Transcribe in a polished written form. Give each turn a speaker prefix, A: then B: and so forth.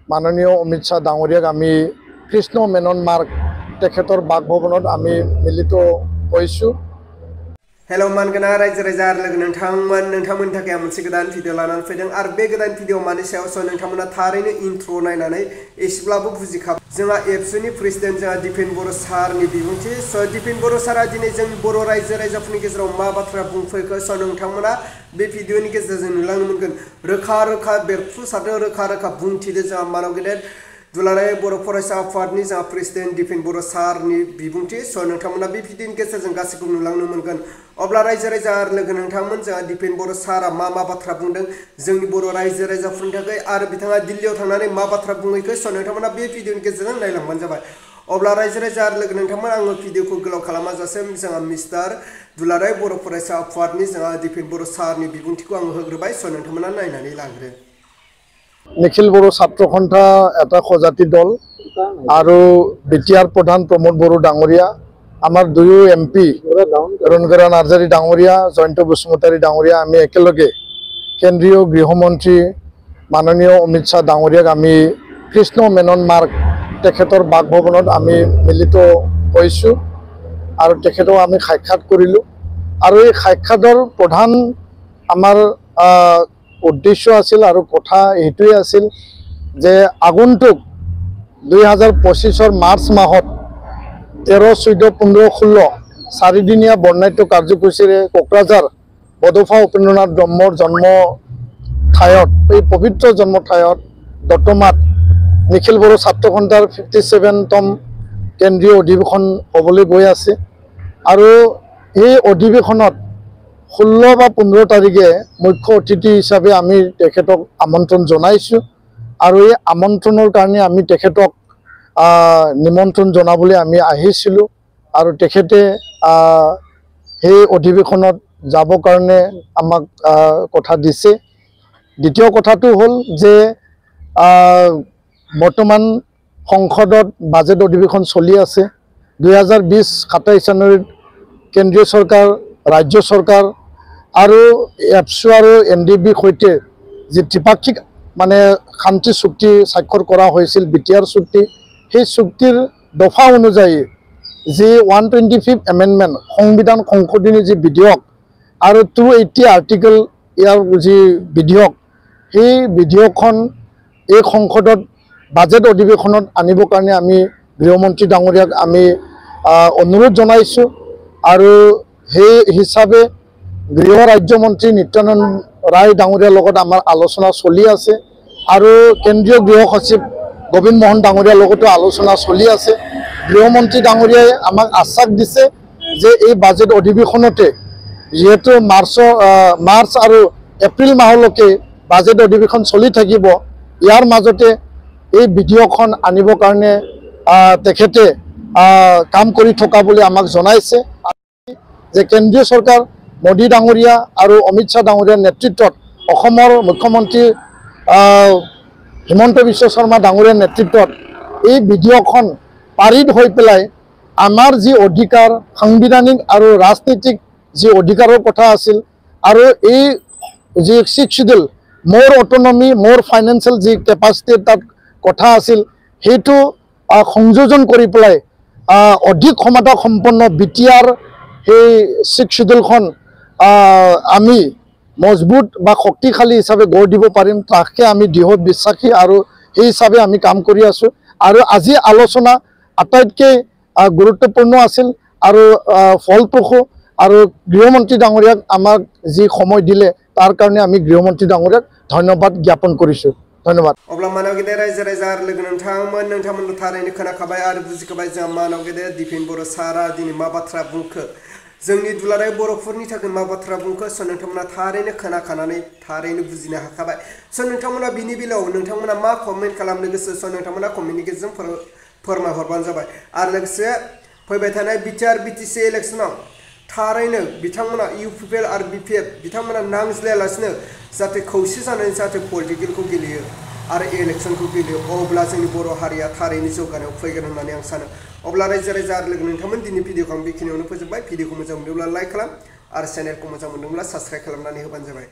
A: মাননীয় অমিত শাহ ডাঙৰীয়াক আমি কৃষ্ণ মেনন মাৰ্গ তেখেতৰ বাসভৱনত আমি মিলিত হৈছোঁ।
B: हेलो मानगोना रायजो राजा लोगो नोंथांमोननि थाखाय मोनसे गोदान भिडिअ लानानै फैदों आरो बे गोदान भिडिअ मानि सायाव नोंथांमोना थारैनो इन्ट्र नायनानै एसेब्लाबो बुजिखाबाय। जोंहा एबसुनि प्रेसिडेन्ट जोंहा दिपेन बर' सारनि बिबुंथि दिपेन बर' सारा दिनै जों बर' रायजो राजाफोरनि गेजेराव मा बाथ्रा बुंफैखो नोंथांमोना बे भिडिअनि गेजेरजों नुलांनो मोनगोन। रोखा रोखा बेरफ्रुसारदों, रोखा रोखा बुंथिदों जोंहा मानव गेदेर दुलाराय बर' फरायसा आफादनि जोंहा प्रेसिडेन्ट दिपेन बर' सारनि बिबुंथि नोंथांमोना बे भिडिअनि गेजेरजों गासैखौबो नुलांनो मोनगोन। अब्ला रायजो राजा लोगो नोंथांमोन जोंहा दिपेन बर' सारा मा बाथ्रा बुंदों जोंनि बर' रायजो राजाफोरनि थाखाय आरो बिथाङा दिल्लीयाव थांनानै मा बाथ्रा बुंहैखो नोंथांमोना बे भिडिअनि गेजेरजों नायलांबानो जाबाय। अब्ला रायजो राजा लोगो नोंथांमोन आङो भिडिअखौ गोलाव खालामाजासे जोंहा मिस्टार दुलाराय बर' फरायसा आफादनि जोंहा दिपेन बर' सारनि बिबुंथिखौ आङो होग्रोबाय नोंथांमोना नायनानै लाग्रो।
A: নিখিল বড়ো ছাত্ৰ সন্থা এটা সজাতি দল আৰু বিটিআৰ প্ৰধান প্ৰমোদ বড়ো ডাঙৰীয়া, আমাৰ দুয়ো MP ৰণগৰা নাৰ্জাৰী ডাঙৰীয়া, জয়ন্ত বসুমতাৰী ডাঙৰীয়া, আমি একেলগে কেন্দ্ৰীয় গৃহমন্ত্ৰী মাননীয় অমিত শাহ ডাঙৰীয়াক আমি কৃষ্ণ মেনন মাৰ্গ তেখেতৰ বাসভৱনত আমি মিলিত হৈছোঁ আৰু তেখেতক আমি সাক্ষাৎ কৰিলোঁ। আৰু এই সাক্ষাতৰ প্ৰধান আমাৰ উদ্দেশ্য আছিল আৰু কথা এইটোৱে আছিল যে আগন্তুক 2025 মাৰ্চ মাহত 13, 14, 15, 16 চাৰিদিনীয়া বৰ্ণাঢ্য কাৰ্যসূচীৰে কোকৰাঝাৰ বডোফা উপেন্দ্ৰনাথ ব্ৰহ্মৰ জন্ম ঠাইত, এই পবিত্ৰ জন্ম ঠাইত দত্তমাত নিখিল বড়ো ছাত্ৰ সন্থাৰ 57তম কেন্দ্ৰীয় অধিৱেশন হ'বলৈ গৈ আছে। আৰু এই অধিৱেশনত 16 বা 15 তাৰিখে মুখ্য অতিথি হিচাপে আমি তেখেতক আমন্ত্ৰণ জনাইছোঁ আৰু এই আমন্ত্ৰণৰ কাৰণে আমি তেখেতক নিমন্ত্ৰণ জনাবলৈ আমি আহিছিলোঁ আৰু তেখেতে সেই অধিৱেশনত যাবৰ কাৰণে আমাক কথা দিছে। দ্বিতীয় কথাটো হ'ল যে বৰ্তমান সংসদত বাজেট অধিৱেশন চলি আছে। 2020-27 জানুৱাৰীত কেন্দ্ৰীয় চৰকাৰ, ৰাজ্য চৰকাৰ আৰু এপছু আৰু NDBৰ সৈতে যি ত্ৰিপাক্ষিক মানে শান্তি চুক্তি স্বাক্ষৰ কৰা হৈছিল, বিটিআৰ চুক্তি, সেই চুক্তিৰ দফা অনুযায়ী যি 125th এমেণ্ডমেণ্ট সংবিধান সংশোধনী যি বিধেয়ক আৰু 280 আৰ্টিকেল ইয়াৰ যি বিধেয়ক, সেই বিধেয়কখন এই সংসদত বাজেট অধিৱেশনত আনিবৰ কাৰণে আমি গৃহমন্ত্ৰী ডাঙৰীয়াক আমি অনুৰোধ জনাইছোঁ। আৰু সেই হিচাপে গৃহ ৰাজ্যমন্ত্ৰী নিত্যানন্দ ৰায় ডাঙৰীয়াৰ লগত আমাৰ আলোচনা চলি আছে আৰু কেন্দ্ৰীয় গৃহ সচিব গোবিন্দ মোহন ডাঙৰীয়াৰ লগতো আলোচনা চলি আছে। গৃহমন্ত্ৰী ডাঙৰীয়াই আমাক আশ্বাস দিছে যে এই বাজেট অধিৱেশনতে যিহেতু মাৰ্চ আৰু এপ্ৰিল মাহলৈকে বাজেট অধিৱেশন চলি থাকিব, ইয়াৰ মাজতে এই বিধেয়কখন আনিবৰ কাৰণে তেখেতে কাম কৰি থকা বুলি আমাক জনাইছে যে কেন্দ্ৰীয় চৰকাৰ মোদী ডাঙৰীয়া আৰু অমিত শ্বাহ ডাঙৰীয়াৰ নেতৃত্বত অসমৰ মুখ্যমন্ত্ৰী হিমন্ত বিশ্ব শৰ্মা ডাঙৰীয়াৰ নেতৃত্বত এই বিধেয়কখন পাৰিত হৈ পেলাই আমাৰ যি অধিকাৰ, সাংবিধানিক আৰু ৰাজনৈতিক যি অধিকাৰৰ কথা আছিল আৰু এই যি 6th শিডিউল মোৰ অট'নমি, মোৰ ফাইনেন্সিয়েল যি কেপাচিটি তাত কথা আছিল, সেইটো সংযোজন কৰি পেলাই অধিক ক্ষমতা সম্পন্ন বিটিআৰ সেই 6th শিডিউলখন আমি মজবুত বা শক্তিশালী হিচাপে গঢ় দিব পাৰিম, তাকে আমি দৃঢ় বিশ্বাসী আৰু সেই হিচাপে আমি কাম কৰি আছোঁ। আৰু আজি আলোচনা আটাইতকৈ গুৰুত্বপূৰ্ণ আছিল আৰু ফলপ্ৰসূ আৰু গৃহমন্ত্ৰী ডাঙৰীয়াক আমাক যি সময় দিলে তাৰ কাৰণে আমি গৃহমন্ত্ৰী ডাঙৰীয়াক ধন্যবাদ জ্ঞাপন কৰিছোঁ। ধন্যবাদ।
B: अब्ला मानव गेदेर रायजो राजा लोगो नोंथांमोन थारैनो खोनाखाबाय आरो बुजिखाबाय जोंहा मानव गेदेर दिपेन बर' सारा दिनै मा बाथ्रा बुंखो, जोंनि दुलाराय बर'फोरनि थाखाय मा बाथ्रा बुंखो नोंथांमोना थारैनो खोनाखानानै थारैनो बुजिनो हाखाबाय। नोंथांमोना बिनि बेलायाव नोंथांमोना मा कमेन्ट खालामनो गोसो नोंथांमोना कमेन्टनि गेजेरजों फोरमायहरबानो जाबाय। आरो लोगोसे फैबाय थानाय बिटिआर बिटिसि इलेक्सनाव थारैनो बिथांमोना UPPL आरो BPF बिथांमोना नांज्लायालासिनो जाहाथे खौसे जानानै जाहाथे पलिटिकेलखौ गेलेयो आरो इलेक्शनखौ गेलेयो, अब्ला जोंनि बर' हारिया थारैनो जौगानायाव फैगोन होननानै आं सानो। अब्ला रायजो राजा आरो लोगो नोंथांमोन दिनै भिडिअखौ आं बेखिनियावनो फोजोबबाय। भिडिअखौ मोजां मोनोब्ला लाइक खालाम आरो चेनेलखौ मोजां मोनदोंब्ला साबस्क्राइब खालामनानै होबानो जाबाय।